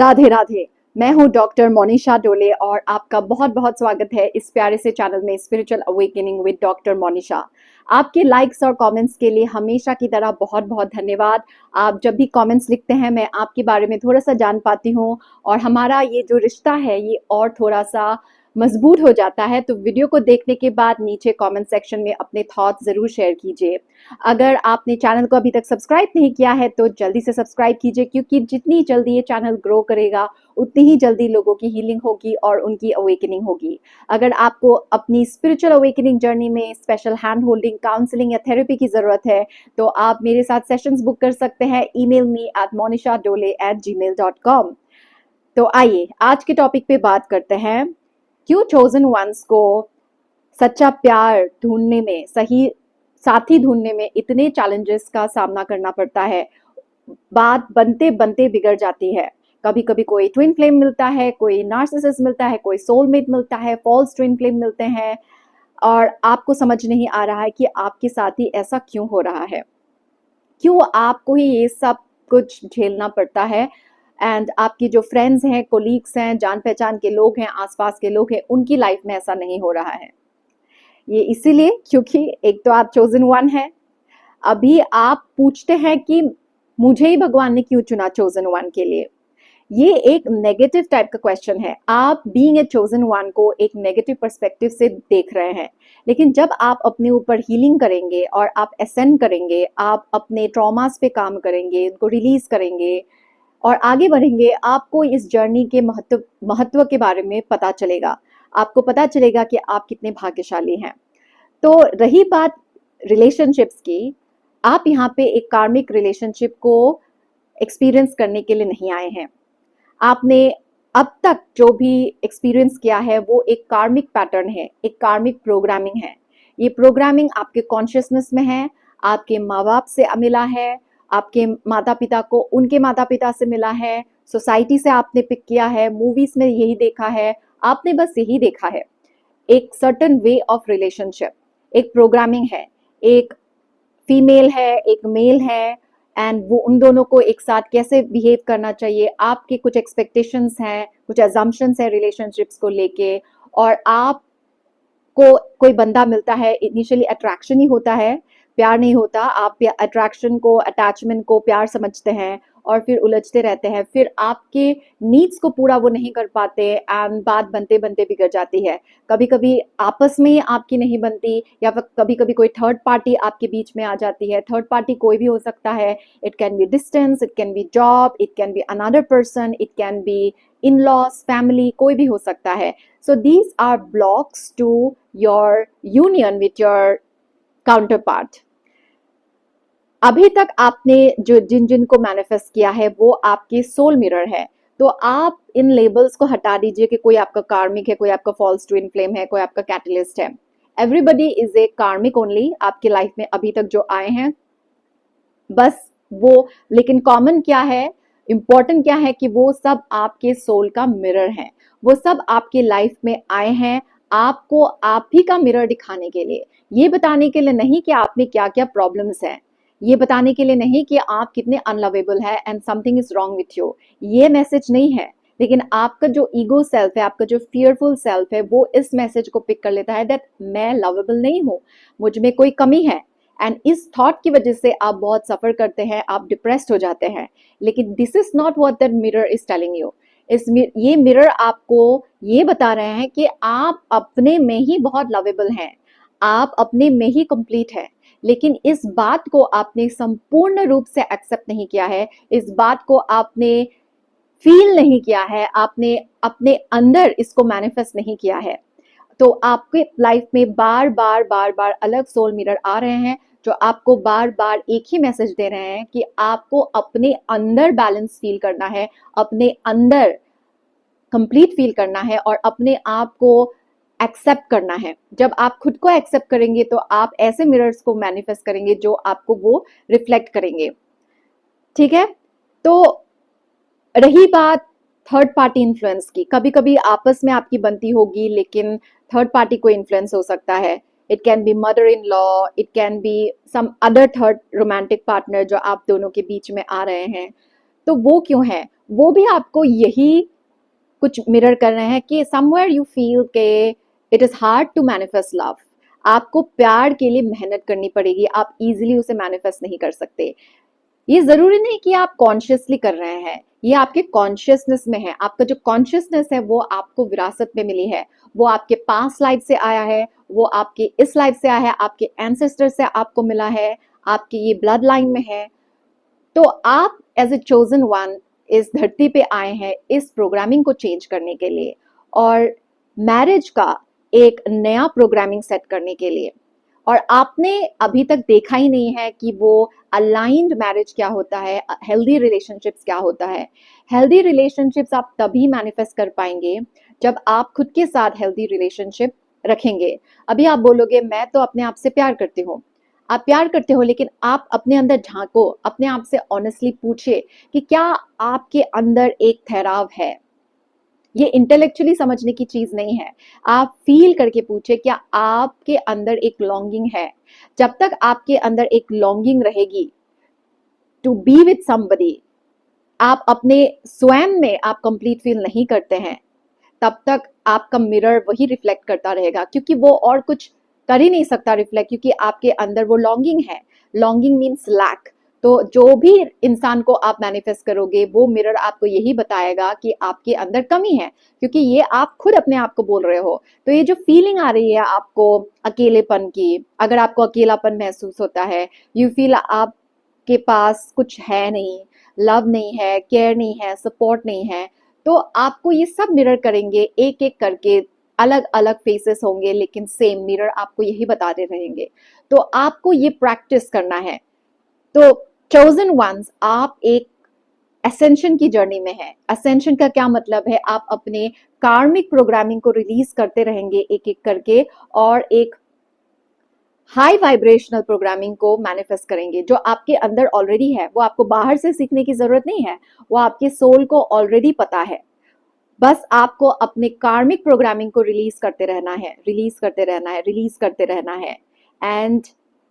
राधे राधे। मैं हूं डॉक्टर मोनिशा डोले और आपका बहुत बहुत स्वागत है इस प्यारे से चैनल में spiritual awakening with doctor Monisha. आपके लाइक्स और कमेंट्स के लिए हमेशा की तरह बहुत बहुत धन्यवाद। आप जब भी कमेंट्स लिखते हैं मैं आपके बारे में थोड़ा सा जान पाती हूं और हमारा ये जो रिश्ता है ये और थोड़ा सा मजबूत हो जाता है। तो वीडियो को देखने के बाद नीचे कमेंट सेक्शन में अपने थॉट्स जरूर शेयर कीजिए। अगर आपने चैनल को अभी तक सब्सक्राइब नहीं किया है तो जल्दी से सब्सक्राइब कीजिए, क्योंकि जितनी जल्दी ये चैनल ग्रो करेगा उतनी ही जल्दी लोगों की हीलिंग होगी और उनकी अवेकनिंग होगी। अगर आपको अपनी स्पिरिचुअल अवेकनिंग जर्नी में स्पेशल हैंड होल्डिंग, काउंसलिंग या थेरेपी की जरूरत है तो आप मेरे साथ सेशंस बुक कर सकते हैं। Email me at monishadole@gmail.com। तो आइए आज के टॉपिक पे बात करते हैं। क्यों चोजन वंस को सच्चा प्यार ढूंढने में, सही साथी ढूंढने में इतने चैलेंजेस का सामना करना पड़ता है। बात बनते बनते बिगड़ जाती है। कभी कभी कोई ट्विन फ्लेम मिलता है, कोई नार्सिसिस्ट मिलता है, कोई सोलमेट मिलता है, फॉल्स ट्विन फ्लेम मिलते हैं और आपको समझ नहीं आ रहा है कि आपके साथ ही ऐसा क्यों हो रहा है, क्यों आपको ही ये सब कुछ झेलना पड़ता है। एंड आपकी जो फ्रेंड्स हैं, कोलीग्स हैं, जान पहचान के लोग हैं, आसपास के लोग हैं, उनकी लाइफ में ऐसा नहीं हो रहा है। ये इसीलिए क्योंकि एक तो आप चोजन वन है। अभी आप पूछते हैं कि मुझे ही भगवान ने क्यों चुना चोजन वन के लिए। ये एक नेगेटिव टाइप का क्वेश्चन है। आप बीइंग ए चोजन वन को एक नेगेटिव पर्सपेक्टिव से देख रहे हैं, लेकिन जब आप अपने ऊपर हीलिंग करेंगे और आप असेंड करेंगे, आप अपने ट्रॉमास पे काम करेंगे, उनको रिलीज करेंगे और आगे बढ़ेंगे, आपको इस जर्नी के महत्व के बारे में पता चलेगा। आपको पता चलेगा कि आप कितने भाग्यशाली हैं। तो रही बात रिलेशनशिप्स की, आप यहाँ पे एक कार्मिक रिलेशनशिप को एक्सपीरियंस करने के लिए नहीं आए हैं। आपने अब तक जो भी एक्सपीरियंस किया है वो एक कार्मिक पैटर्न है, एक कार्मिक प्रोग्रामिंग है। ये प्रोग्रामिंग आपके कॉन्शियसनेस में है, आपके माँ बाप से मिला है, आपके माता पिता को उनके माता पिता से मिला है, सोसाइटी से आपने पिक किया है, मूवीज में यही देखा है, आपने बस यही देखा है। एक सर्टन वे ऑफ रिलेशनशिप, एक प्रोग्रामिंग है। एक फीमेल है, एक मेल है, एंड वो उन दोनों को एक साथ कैसे बिहेव करना चाहिए, आपके कुछ एक्सपेक्टेशंस हैं, कुछ अजम्पशंस हैं रिलेशनशिप्स को लेके। और आपको कोई बंदा मिलता है, इनिशियली अट्रैक्शन ही होता है, प्यार नहीं होता। आप अट्रैक्शन को, अटैचमेंट को प्यार समझते हैं और फिर उलझते रहते हैं। फिर आपके नीड्स को पूरा वो नहीं कर पाते एंड बात बनते बनते बिगड़ जाती है। कभी कभी आपस में आपकी नहीं बनती, या फिर कभी कभी कोई थर्ड पार्टी आपके बीच में आ जाती है। थर्ड पार्टी कोई भी हो सकता है। It can be distance, it can be job, it can be another person, it can be in laws, family, कोई भी हो सकता है। So these are blocks to your union with your counterpart. अभी तक आपने जो जिन जिन को मैनिफेस्ट किया है वो आपके सोल मिरर है। तो आप इन लेबल्स को हटा दीजिए कि कोई आपका कार्मिक है, कोई आपका फॉल्स ट्विन फ्लेम है, कोई आपका कैटलिस्ट है। एवरीबडी इज ए कार्मिक ओनली, आपके लाइफ में अभी तक जो आए हैं बस वो। लेकिन कॉमन क्या है, इंपॉर्टेंट क्या है कि वो सब आपके सोल का मिरर है। वो सब आपके लाइफ में आए हैं आपको आप ही का मिरर दिखाने के लिए, ये बताने के लिए नहीं कि आप में क्या क्या प्रॉब्लम्स हैं, ये बताने के लिए नहीं कि आप कितने अनलवेबल है and something is wrong with you. ये मैसेज नहीं है। लेकिन आपका जो ईगो सेल्फ है, आपका जो फियरफुल सेल्फ है, वो इस मैसेज को पिक कर लेता है दैट मैं लवेबल नहीं हूँ, मुझ में कोई कमी है। एंड इस थॉट की वजह से आप बहुत सफर करते हैं, आप डिप्रेस्ड हो जाते हैं। लेकिन this is not what that mirror is telling you. ये मिरर आपको ये बता रहे हैं कि आप अपने में ही बहुत लवेबल हैं, आप अपने में ही कंप्लीट है। लेकिन इस बात को आपने संपूर्ण रूप से एक्सेप्ट नहीं किया है, इस बात को आपने फील नहीं किया है, आपने अपने अंदर इसको मैनिफेस्ट नहीं किया है। तो आपके लाइफ में बार बार बार बार अलग सोल मिरर आ रहे हैं जो आपको बार बार एक ही मैसेज दे रहे हैं कि आपको अपने अंदर बैलेंस फील करना है, अपने अंदर कंप्लीट फील करना है और अपने आप को एक्सेप्ट करना है। जब आप खुद को एक्सेप्ट करेंगे तो आप ऐसे मिरर्स को मैनिफेस्ट करेंगे जो आपको वो रिफ्लेक्ट करेंगे। ठीक है। तो रही बात थर्ड पार्टी इन्फ्लुएंस की, कभी कभी आपस में आपकी बनती होगी लेकिन थर्ड पार्टी को इन्फ्लुएंस हो सकता है। It can be mother in law, it can be some other third romantic partner जो आप दोनों के बीच में आ रहे हैं। तो वो क्यों है? वो भी आपको यही कुछ मिरर कर रहे हैं कि समवेयर यू फील के it is hard to manifest love. आपको प्यार के लिए मेहनत करनी पड़ेगी, आप इजीली उसे मैनिफेस्ट नहीं कर सकते। ये जरूरी नहीं कि आप कॉन्शियसली कर रहे हैं, ये आपके कॉन्शियसनेस में है। आपका जो कॉन्शियसनेस है वो आपको विरासत में मिली है, वो आपके पास्ट लाइफ से आया है, वो आपके इस लाइफ से आया है, आपके एंसेस्टर से आपको मिला है, आपके ये ब्लड लाइन में है। तो आप एज ए चोजन वन इस धरती पे आए हैं इस प्रोग्रामिंग को चेंज करने के लिए और मैरिज का एक नया प्रोग्रामिंग सेट करने के लिए। और आपने अभी तक देखा ही नहीं है कि वो अलाइंड मैरिज क्या होता है, हेल्दी रिलेशनशिप्स क्या होता है। हेल्दी रिलेशनशिप्स आप तभी मैनिफेस्ट कर पाएंगे जब आप खुद के साथ हेल्दी रिलेशनशिप रखेंगे। अभी आप बोलोगे मैं तो अपने आप से प्यार करती हूँ, आप प्यार करते हो, लेकिन आप अपने अंदर झांको, अपने आप से ऑनेस्टली पूछे कि क्या आपके अंदर एक ठहराव है। ये इंटेलेक्चुअली समझने की चीज नहीं है, आप फील करके पूछे क्या आपके अंदर एक लॉन्गिंग है। जब तक आपके अंदर एक लॉन्गिंग रहेगी टू बी विथ समबडी, आप अपने स्वयं में आप कंप्लीट फील नहीं करते हैं, तब तक आपका मिरर वही रिफ्लेक्ट करता रहेगा, क्योंकि वो और कुछ कर ही नहीं सकता रिफ्लेक्ट, क्योंकि आपके अंदर वो लॉन्गिंग है। Longing means lack. तो जो भी इंसान को आप मैनिफेस्ट करोगे वो मिरर आपको यही बताएगा कि आपके अंदर कमी है, क्योंकि ये आप खुद अपने आप को बोल रहे हो। तो ये जो फीलिंग आ रही है आपको अकेलेपन की, अगर आपको अकेलापन महसूस होता है, यू फील आपके पास कुछ है नहीं, लव नहीं है, केयर नहीं है, सपोर्ट नहीं है, तो आपको ये सब मिरर करेंगे एक एक करके। अलग अलग फेसेस होंगे लेकिन सेम मिरर आपको यही बताते रहेंगे। तो आपको ये प्रैक्टिस करना है। तो चोजन वंस, आप एक असेंशन की जर्नी में है। असेंशन का क्या मतलब है, आप अपने कार्मिक प्रोग्रामिंग को रिलीज करते रहेंगे एक एक करके और एक हाई वाइब्रेशनल प्रोग्रामिंग को मैनिफेस्ट करेंगे जो आपके अंदर ऑलरेडी है। वो आपको बाहर से सीखने की जरूरत नहीं है, वो आपके सोल को ऑलरेडी पता है। बस आपको अपने कार्मिक प्रोग्रामिंग को रिलीज करते रहना है, रिलीज करते रहना है, रिलीज करते रहना है। एंड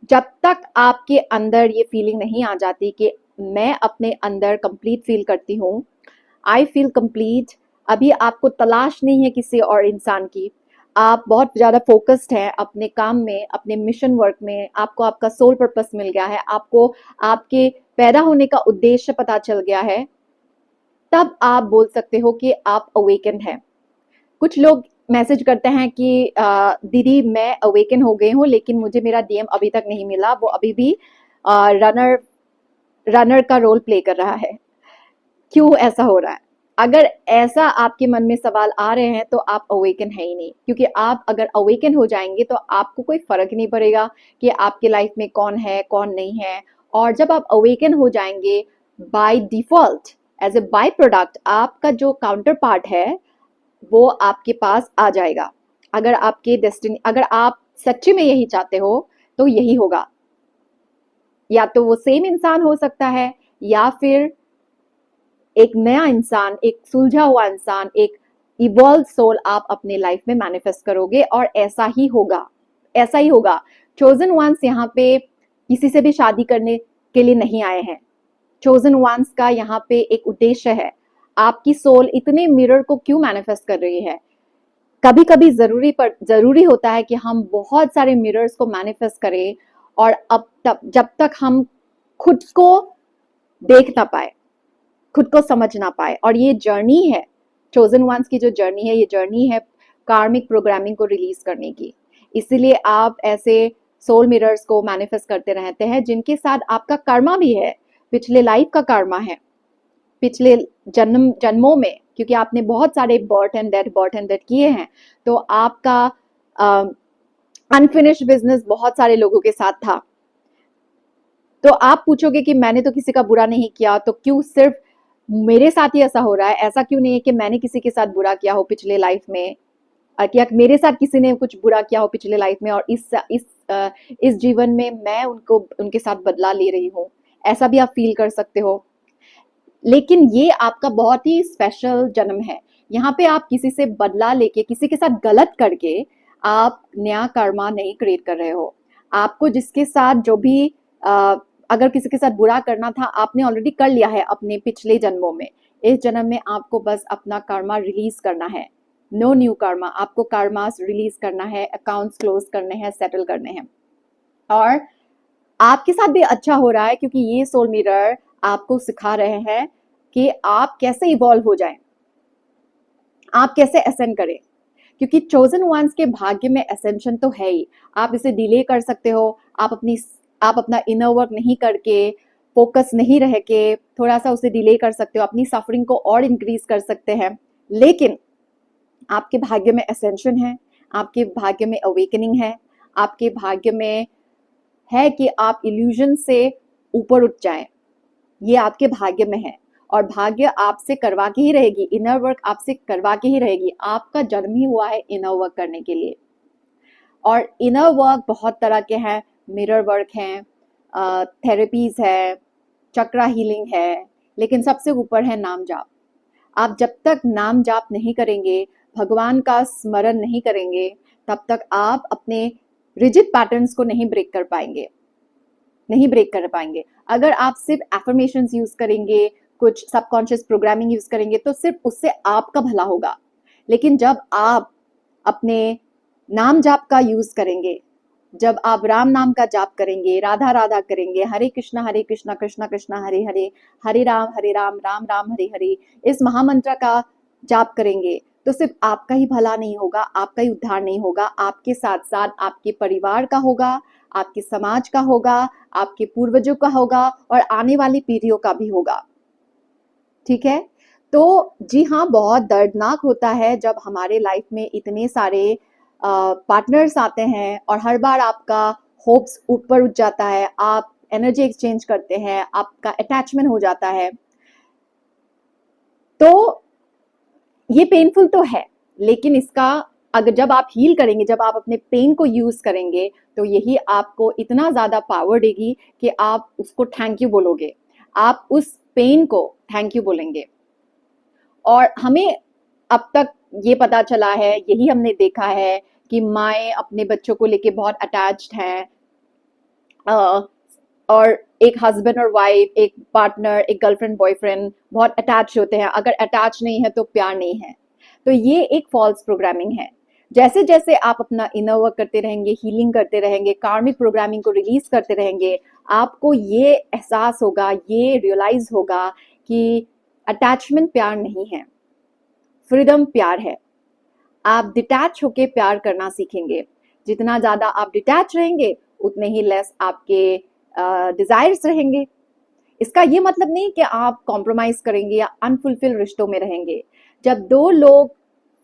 जब तक आपके अंदर ये फीलिंग नहीं आ जाती कि मैं अपने अंदर कंप्लीट फील करती हूँ, आई फील कंप्लीट, अभी आपको तलाश नहीं है किसी और इंसान की। आप बहुत ज़्यादा फोकस्ड हैं अपने काम में, अपने मिशन वर्क में, आपको आपका सोल पर्पस मिल गया है, आपको आपके पैदा होने का उद्देश्य पता चल गया है, तब आप बोल सकते हो कि आप अवेकन हैं। कुछ लोग मैसेज करते हैं कि दीदी मैं अवेकन हो गए हूँ लेकिन मुझे मेरा डीएम अभी तक नहीं मिला, वो अभी भी रनर का रोल प्ले कर रहा है। क्यों ऐसा हो रहा है? अगर ऐसा आपके मन में सवाल आ रहे हैं तो आप अवेकन है ही नहीं, क्योंकि आप अगर अवेकन हो जाएंगे तो आपको कोई फर्क नहीं पड़ेगा कि आपके लाइफ में कौन है कौन नहीं है। और जब आप अवेकन हो जाएंगे by default, as a byproduct, आपका जो काउंटर पार्ट है वो आपके पास आ जाएगा। अगर आपके डेस्टिनी, अगर आप सच्चे में यही चाहते हो तो यही होगा। या तो वो सेम इंसान हो सकता है या फिर एक नया इंसान, एक सुलझा हुआ इंसान, एक इवॉल्व सोल आप अपने लाइफ में मैनिफेस्ट करोगे और ऐसा ही होगा, ऐसा ही होगा। चोजन वंस यहाँ पे किसी से भी शादी करने के लिए नहीं आए हैं। चोजन वंस का यहाँ पे एक उद्देश्य है। आपकी सोल इतने मिरर को क्यों मैनिफेस्ट कर रही है? कभी कभी जरूरी होता है कि हम बहुत सारे मिरर्स को मैनिफेस्ट करें और अब तक जब तक हम खुद को देख ना पाए, खुद को समझ ना पाए। और ये जर्नी है, चोजन वंस की जो जर्नी है, ये जर्नी है कार्मिक प्रोग्रामिंग को रिलीज करने की। इसीलिए आप ऐसे सोल मिरर्स को मैनिफेस्ट करते रहते हैं जिनके साथ आपका कर्मा भी है, पिछले लाइफ का कर्मा है, पिछले जन्मों में, क्योंकि आपने बहुत सारे बर्थ एंड डेथ किए हैं। तो आपका अनफिनिश्ड बिजनेस बहुत सारे लोगों के साथ था। तो आप पूछोगे कि मैंने तो किसी का बुरा नहीं किया, तो क्यों सिर्फ मेरे साथ ही ऐसा हो रहा है? ऐसा क्यों नहीं है कि मैंने किसी के साथ बुरा किया हो पिछले लाइफ में, या मेरे साथ किसी ने कुछ बुरा किया हो पिछले लाइफ में और इस जीवन में मैं उनके साथ बदला ले रही हूँ। ऐसा भी आप फील कर सकते हो। लेकिन ये आपका बहुत ही स्पेशल जन्म है। यहाँ पे आप किसी से बदला लेके, किसी के साथ गलत करके आप नया कर्मा नहीं क्रिएट कर रहे हो। आपको जिसके साथ जो भी अगर किसी के साथ बुरा करना था आपने ऑलरेडी कर लिया है अपने पिछले जन्मों में। इस जन्म में आपको बस अपना कर्मा रिलीज करना है। नो न्यू कर्मा, आपको कर्मास रिलीज करना है, अकाउंट्स क्लोज करने हैं, सेटल करने हैं। और आपके साथ भी अच्छा हो रहा है क्योंकि ये सोल मिरर आपको सिखा रहे हैं कि आप कैसे इवॉल्व हो जाएं, आप कैसे असेंड करें। क्योंकि चोजन वंस के भाग्य में असेंशन तो है ही, आप इसे डिले कर सकते हो, आप अपना इनर वर्क नहीं करके, फोकस नहीं रह के थोड़ा सा उसे डिले कर सकते हो, अपनी सफरिंग को और इंक्रीज कर सकते हैं। लेकिन आपके भाग्य में असेंशन है, आपके भाग्य में अवेकनिंग है, आपके भाग्य में है कि आप इल्यूजन से ऊपर उठ जाएं, ये आपके भाग्य में है। और भाग्य आपसे करवा के ही रहेगी, इनर वर्क आपसे करवा के ही रहेगी। आपका जन्म ही हुआ है इनर वर्क करने के लिए। और इनर वर्क बहुत तरह के हैं, मिरर वर्क हैं, थेरेपीज है, चक्रा हीलिंग है, लेकिन सबसे ऊपर है नाम जाप। आप जब तक नाम जाप नहीं करेंगे, भगवान का स्मरण नहीं करेंगे, तब तक आप अपने रिजिड पैटर्न्स को नहीं ब्रेक कर पाएंगे। अगर आप सिर्फ एफर्मेशंस यूज करेंगे, कुछ सबकॉन्शियस प्रोग्रामिंग यूज करेंगे, तो सिर्फ उससे आपका भला होगा। लेकिन जब आप अपने नाम जाप का यूज करेंगे, जब आप राम नाम का जाप करेंगे, राधा राधा करेंगे, हरे कृष्णा कृष्णा कृष्णा हरे हरे, हरे राम राम राम हरे हरे, इस महामंत्र का जाप करेंगे, तो सिर्फ आपका ही भला नहीं होगा, आपका ही उद्धार नहीं होगा, आपके साथ साथ आपके परिवार का होगा, आपके समाज का होगा, आपके पूर्वजों का होगा, और आने वाली पीढ़ियों का भी होगा। ठीक है? तो जी हाँ, बहुत दर्दनाक होता है जब हमारे लाइफ में इतने सारे पार्टनर्स आते हैं और हर बार आपका होप्स ऊपर उठ जाता है, आप एनर्जी एक्सचेंज करते हैं, आपका अटैचमेंट हो जाता है। तो ये पेनफुल तो है, लेकिन इसका अगर जब आप हील करेंगे, जब आप अपने पेन को यूज करेंगे, तो यही आपको इतना ज्यादा पावर देगी कि आप उसको थैंक यू बोलोगे, आप उस पेन को थैंक यू बोलेंगे। और हमें अब तक ये पता चला है, यही हमने देखा है कि माएँ अपने बच्चों को लेके बहुत अटैच्ड हैं, और एक हस्बैंड और वाइफ, एक पार्टनर, एक गर्लफ्रेंड बॉयफ्रेंड बहुत अटैच होते हैं। अगर अटैच नहीं है तो प्यार नहीं है। तो ये एक फॉल्स प्रोग्रामिंग है। जैसे जैसे आप अपना इनर वर्क करते रहेंगे, हीलिंग करते रहेंगे, कार्मिक प्रोग्रामिंग को रिलीज करते रहेंगे, आपको ये एहसास होगा, ये रियलाइज होगा कि अटैचमेंट प्यार नहीं है, फ्रीडम प्यार है। आप डिटैच होके प्यार करना सीखेंगे। जितना ज्यादा आप डिटैच रहेंगे, उतने ही लेस आपके डिजायर्स रहेंगे। इसका ये मतलब नहीं कि आप कॉम्प्रोमाइज करेंगे या अनफुलफिल रिश्तों में रहेंगे। जब दो लोग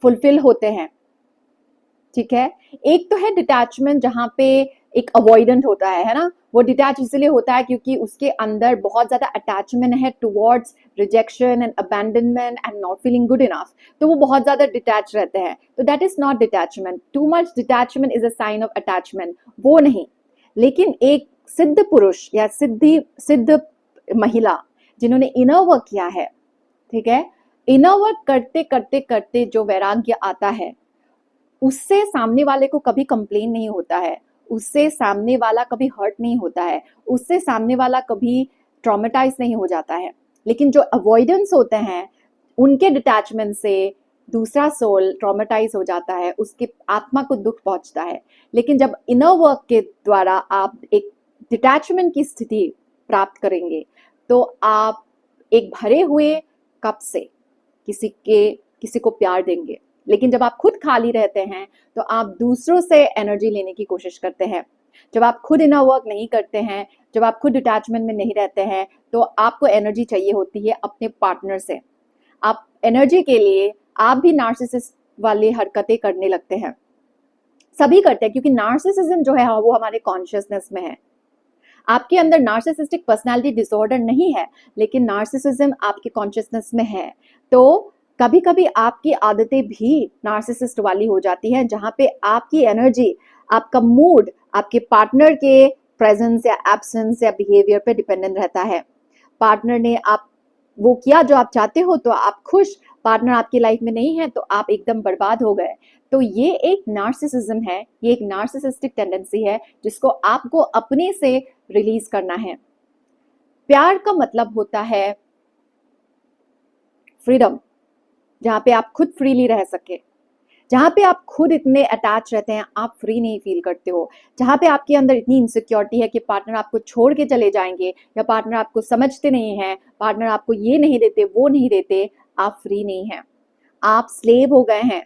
फुलफिल होते हैं, ठीक है, एक तो है डिटैचमेंट जहां पे एक अवॉइडेंट होता है ना, वो डिटैच इसलिए होता है क्योंकि उसके अंदर बहुत ज्यादा अटैचमेंट है towards rejection and abandonment and not feeling good enough, तो वो बहुत ज्यादा डिटैच रहते हैं। तो that is not detachment. Too much detachment is a sign of attachment, वो नहीं। लेकिन एक सिद्ध पुरुष या सिद्ध महिला जिन्होंने इनर वर्क किया है, ठीक है, इनर वर्क करते करते करते जो वैराग्य आता है, उससे सामने वाले को कभी कंप्लेन नहीं होता है, उससे सामने वाला कभी हर्ट नहीं होता है, उससे सामने वाला कभी ट्रॉमेटाइज नहीं हो जाता है। लेकिन जो अवॉइडेंस होते हैं, उनके डिटैचमेंट से दूसरा सोल ट्रॉमेटाइज हो जाता है, उसके आत्मा को दुख पहुंचता है। लेकिन जब इनर वर्क के द्वारा आप एक डिटैचमेंट की स्थिति प्राप्त करेंगे, तो आप एक भरे हुए कप से किसी को प्यार देंगे। लेकिन जब आप खुद खाली रहते हैं, तो आप दूसरों से एनर्जी लेने की कोशिश करते हैं। जब आप खुद इनर वर्क नहीं करते हैं, जब आप खुद डिटैचमेंट में नहीं रहते हैं, तो आपको एनर्जी चाहिए होती है अपने पार्टनर से। आप एनर्जी के लिए आप भी नार्सिसिस्ट वाली हरकतें करने लगते हैं। सभी करते हैं, क्योंकि नार्सिसिज्म जो है वो हमारे कॉन्शियसनेस में है। आपके अंदर नार्सिसिस्टिक पर्सनालिटी डिसऑर्डर नहीं है, लेकिन नार्सिसिज्म आपके कॉन्शियसनेस में है। तो कभी कभी आपकी आदतें भी नार्सिसिस्ट वाली हो जाती हैं, जहां पे आपकी एनर्जी, आपका मूड आपके पार्टनर के प्रेजेंस या एब्सेंस या बिहेवियर पे डिपेंडेंट रहता है। पार्टनर ने आप वो किया जो आप चाहते हो तो आप खुश, पार्टनर आपकी लाइफ में नहीं है तो आप एकदम बर्बाद हो गए। तो ये एक नार्सिसिज्म है, ये एक नार्सिसिस्टिक टेंडेंसी है, जिसको आपको अपने से रिलीज करना है। प्यार का मतलब होता है फ्रीडम, जहाँ पे आप खुद फ्रीली रह सके, जहाँ पे आप खुद इतने अटैच रहते हैं आप फ्री नहीं फील करते हो, जहाँ पे आपके अंदर इतनी इनसिक्योरिटी है कि पार्टनर आपको छोड़ के चले जाएंगे या पार्टनर आपको समझते नहीं हैं, पार्टनर आपको ये नहीं देते वो नहीं देते, आप फ्री नहीं हैं, आप स्लेव हो गए हैं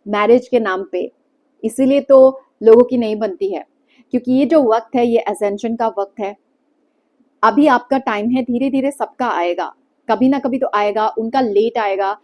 मैरिज के नाम पे। इसीलिए तो लोगों की नहीं बनती है, क्योंकि ये जो वक्त है ये असेंशन का वक्त है। अभी आपका टाइम है, धीरे धीरे सबका आएगा, कभी ना कभी तो आएगा, उनका लेट आएगा।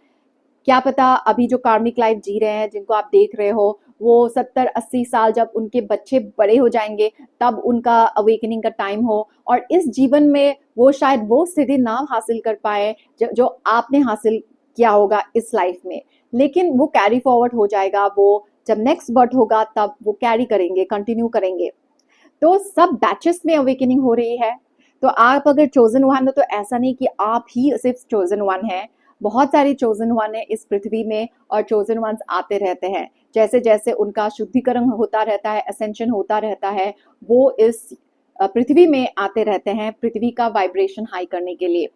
क्या पता अभी जो कार्मिक लाइफ जी रहे हैं जिनको आप देख रहे हो वो 70-80 साल जब उनके बच्चे बड़े हो जाएंगे तब उनका अवेकनिंग का टाइम हो, और इस जीवन में वो शायद वो स्थिति ना हासिल कर पाए जो आपने हासिल किया होगा इस लाइफ में, लेकिन वो कैरी फॉरवर्ड हो जाएगा। वो जब नेक्स्ट बर्थ होगा तब वो कैरी करेंगे, कंटिन्यू करेंगे। तो सब बैचेस में अवेकनिंग हो रही है। तो आप अगर चोजन वन हो तो ऐसा नहीं कि आप ही सिर्फ चोजन वन है, बहुत सारे चोजन वन है इस पृथ्वी में, और चोजन वंस आते रहते हैं। जैसे जैसे उनका शुद्धिकरण होता रहता है, असेंशन होता रहता है, वो इस पृथ्वी में आते रहते हैं पृथ्वी का वाइब्रेशन हाई करने के लिए।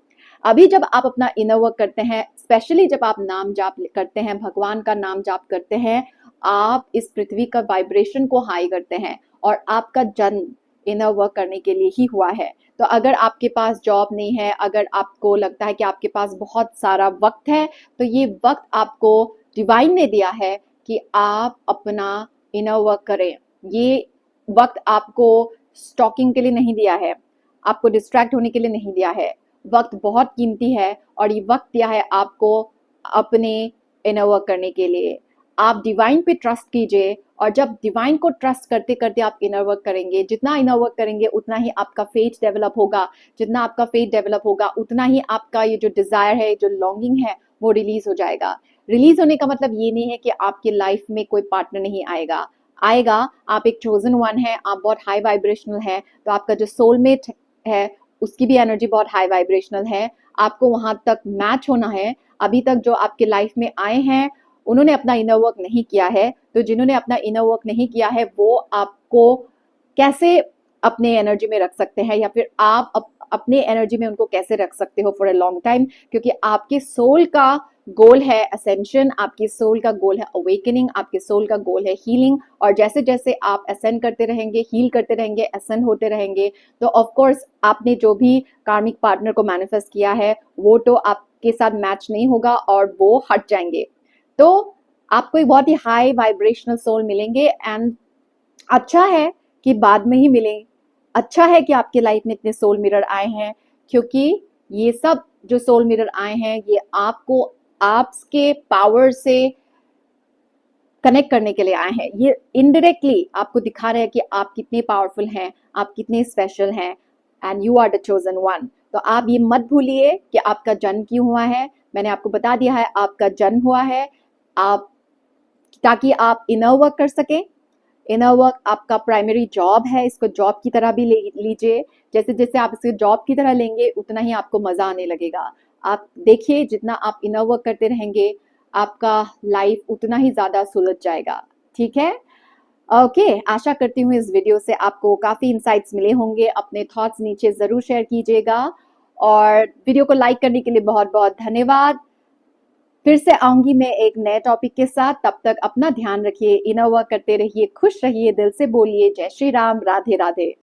अभी जब आप अपना इनर वर्क करते हैं, स्पेशली जब आप नाम जाप करते हैं, भगवान का नाम जाप करते हैं, आप इस पृथ्वी का वाइब्रेशन को हाई करते हैं, और आपका जन्म इनर वर्क करने के लिए ही हुआ है। तो अगर आपके पास जॉब नहीं है, अगर आपको लगता है कि आपके पास बहुत सारा वक्त है, तो ये वक्त आपको डिवाइन ने दिया है कि आप अपना इनर वर्क करें। ये वक्त आपको स्टॉकिंग के लिए नहीं दिया है, आपको डिस्ट्रैक्ट होने के लिए नहीं दिया है। वक्त बहुत कीमती है और ये वक्त दिया है आपको अपने इनर वर्क करने के लिए। आप डिवाइन पे ट्रस्ट कीजिए, और जब डिवाइन को ट्रस्ट करते करते आप इनर वर्क करेंगे, जितना इनर वर्क करेंगे उतना ही आपका फेथ डेवलप होगा, जितना आपका फेथ डेवलप होगा उतना ही आपका ये जो डिजायर है, जो लॉन्गिंग है, वो रिलीज हो जाएगा। रिलीज होने का मतलब ये नहीं है कि आपकी लाइफ में कोई पार्टनर नहीं आएगा, आएगा। आप एक चोजन वन है, आप बहुत हाई वाइब्रेशनल है, तो आपका जो सोलमेट है उसकी भी एनर्जी बहुत हाई वाइब्रेशनल है, आपको वहां तक मैच होना है। अभी तक जो आपके लाइफ में आए हैं उन्होंने अपना इनर वर्क नहीं किया है, तो जिन्होंने अपना इनर वर्क नहीं किया है वो आपको कैसे अपने एनर्जी में रख सकते हैं, या फिर आप अपने एनर्जी में उनको कैसे रख सकते हो फॉर अ लॉन्ग टाइम, क्योंकि आपके सोल का गोल है असेंशन, आपके सोल का गोल है अवेकनिंग, आपके सोल का गोल है हीलिंग। और जैसे जैसे आप असेंड करते रहेंगे, हील करते रहेंगे, असेंड होते रहेंगे, तो ऑफ कोर्स आपने जो भी कार्मिक पार्टनर को मैनिफेस्ट किया है वो तो आपके साथ मैच नहीं होगा और वो हट जाएंगे। तो आपको एक बहुत ही हाई वाइब्रेशनल सोल मिलेंगे, एंड अच्छा है कि बाद में ही मिले। अच्छा है कि आपके लाइफ में इतने सोल मिरर आए हैं, क्योंकि ये सब जो सोल मिरर आए हैं ये आपको आपके पावर से कनेक्ट करने के लिए आए हैं। ये इनडायरेक्टली आपको दिखा रहे हैं कि आप कितने पावरफुल हैं, आप कितने स्पेशल हैं, and you are the chosen one. तो आप ये मत भूलिए कि आपका जन्म क्यों हुआ है। मैंने आपको बता दिया है आपका जन्म हुआ है आप ताकि आप इनर वर्क कर सकें। इनर वर्क आपका प्राइमरी जॉब है, इसको जॉब की तरह भी लीजिए। जैसे जैसे आप इसे जॉब की तरह लेंगे उतना ही आपको मजा आने लगेगा। आप देखिए जितना आप इनर वर्क करते रहेंगे आपका लाइफ उतना ही ज्यादा सुलझ जाएगा। ठीक है, ओके। आशा करती हूँ इस वीडियो से आपको काफी इंसाइट्स मिले होंगे। अपने थॉट्स नीचे जरूर शेयर कीजिएगा, और वीडियो को लाइक करने के लिए बहुत बहुत धन्यवाद। फिर से आऊंगी मैं एक नए टॉपिक के साथ, तब तक अपना ध्यान रखिए, इनर वर्क करते रहिए, खुश रहिए, दिल से बोलिए जय श्री राम, राधे राधे।